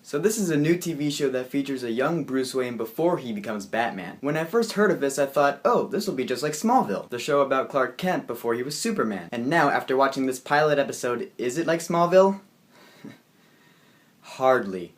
So this is a new TV show that features a young Bruce Wayne before he becomes Batman. When I first heard of this, I thought, oh, this will be just like Smallville, the show about Clark Kent before he was Superman. And now, after watching this pilot episode, is it like Smallville? Hardly.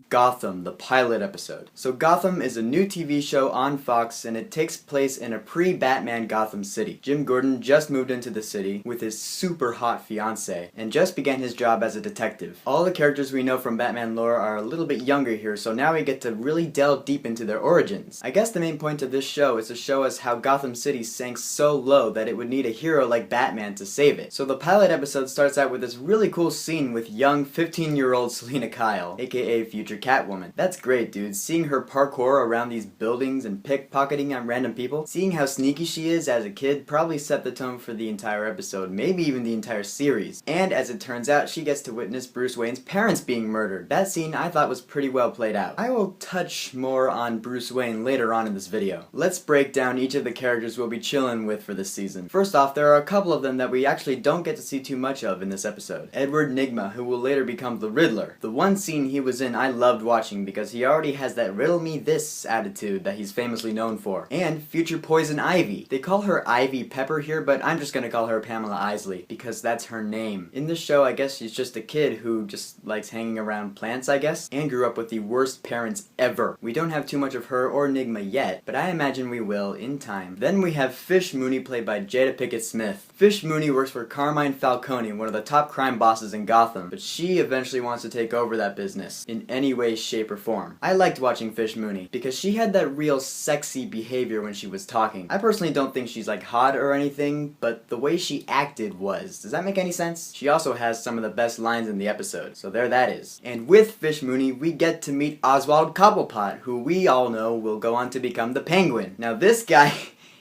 Gotham, the pilot episode. So Gotham is a new TV show on Fox, and it takes place in a pre-Batman Gotham City. Jim Gordon just moved into the city with his super hot fiancée, and just began his job as a detective. All the characters we know from Batman lore are a little bit younger here, so now we get to really delve deep into their origins. I guess the main point of this show is to show us how Gotham City sank so low that it would need a hero like Batman to save it. So the pilot episode starts out with this really cool scene with young 15-year-old Selina Kyle, aka future Catwoman. That's great, dude. Seeing her parkour around these buildings and pickpocketing on random people, seeing how sneaky she is as a kid probably set the tone for the entire episode, maybe even the entire series. And as it turns out, she gets to witness Bruce Wayne's parents being murdered. That scene I thought was pretty well played out. I will touch more on Bruce Wayne later on in this video. Let's break down each of the characters we'll be chilling with for this season. First off, there are a couple of them that we actually don't get to see too much of in this episode. Edward Nygma, who will later become the Riddler. The one scene he was in I loved watching because he already has that riddle me this attitude that he's famously known for. And future Poison Ivy. They call her Ivy Pepper here, but I'm just gonna call her Pamela Isley because that's her name. In this show, I guess she's just a kid who just likes hanging around plants, I guess, and grew up with the worst parents ever. We don't have too much of her or Nygma yet, but I imagine we will in time. Then we have Fish Mooney, played by Jada Pinkett Smith. Fish Mooney works for Carmine Falcone, one of the top crime bosses in Gotham, but she eventually wants to take over that business in any way, shape, or form. I liked watching Fish Mooney because she had that real sexy behavior when she was talking. I personally don't think she's like hot or anything, but the way she acted was. Does that make any sense? She also has some of the best lines in the episode, so there that is. And with Fish Mooney, we get to meet Oswald Cobblepot, who we all know will go on to become the Penguin. Now this guy...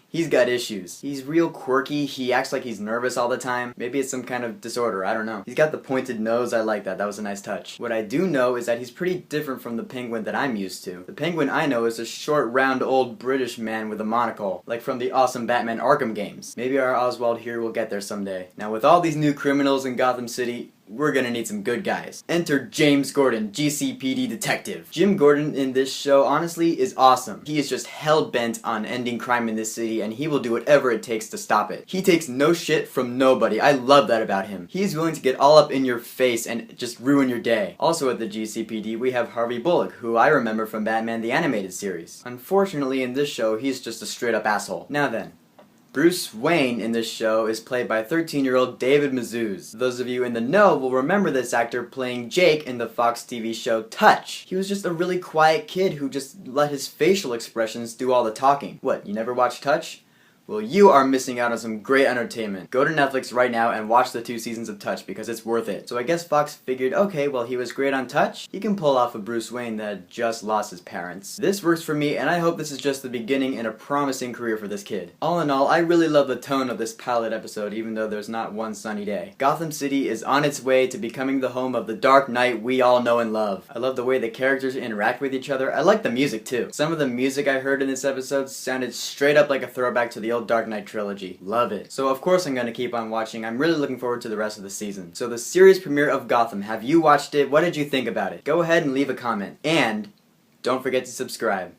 he's got issues. He's real quirky, he acts like he's nervous all the time. Maybe it's some kind of disorder, I don't know. He's got the pointed nose, I like that, that was a nice touch. What I do know is that he's pretty different from the Penguin that I'm used to. The Penguin I know is a short, round, old British man with a monocle, like from the awesome Batman Arkham games. Maybe our Oswald here will get there someday. Now with all these new criminals in Gotham City, we're gonna need some good guys. Enter James Gordon, GCPD detective. Jim Gordon in this show honestly is awesome. He is just hell-bent on ending crime in this city, and he will do whatever it takes to stop it. He takes no shit from nobody. I love that about him. He's willing to get all up in your face and just ruin your day. Also at the GCPD we have Harvey Bullock, who I remember from Batman the Animated Series. Unfortunately in this show he's just a straight up asshole. Now then, Bruce Wayne in this show is played by 13-year-old David Mazouz. Those of you in the know will remember this actor playing Jake in the Fox TV show Touch. He was just a really quiet kid who just let his facial expressions do all the talking. What, you never watched Touch? Well, you are missing out on some great entertainment. Go to Netflix right now and watch the 2 seasons of Touch because it's worth it. So I guess Fox figured, okay, well he was great on Touch, he can pull off a Bruce Wayne that had just lost his parents. This works for me, and I hope this is just the beginning in a promising career for this kid. All in all, I really love the tone of this pilot episode, even though there's not one sunny day. Gotham City is on its way to becoming the home of the Dark Knight we all know and love. I love the way the characters interact with each other. I like the music too. Some of the music I heard in this episode sounded straight up like a throwback to the old Dark Knight trilogy. Love it. So of course I'm gonna keep on watching. I'm really looking forward to the rest of the season. So the series premiere of Gotham, have you watched it? What did you think about it? Go ahead and leave a comment. And don't forget to subscribe.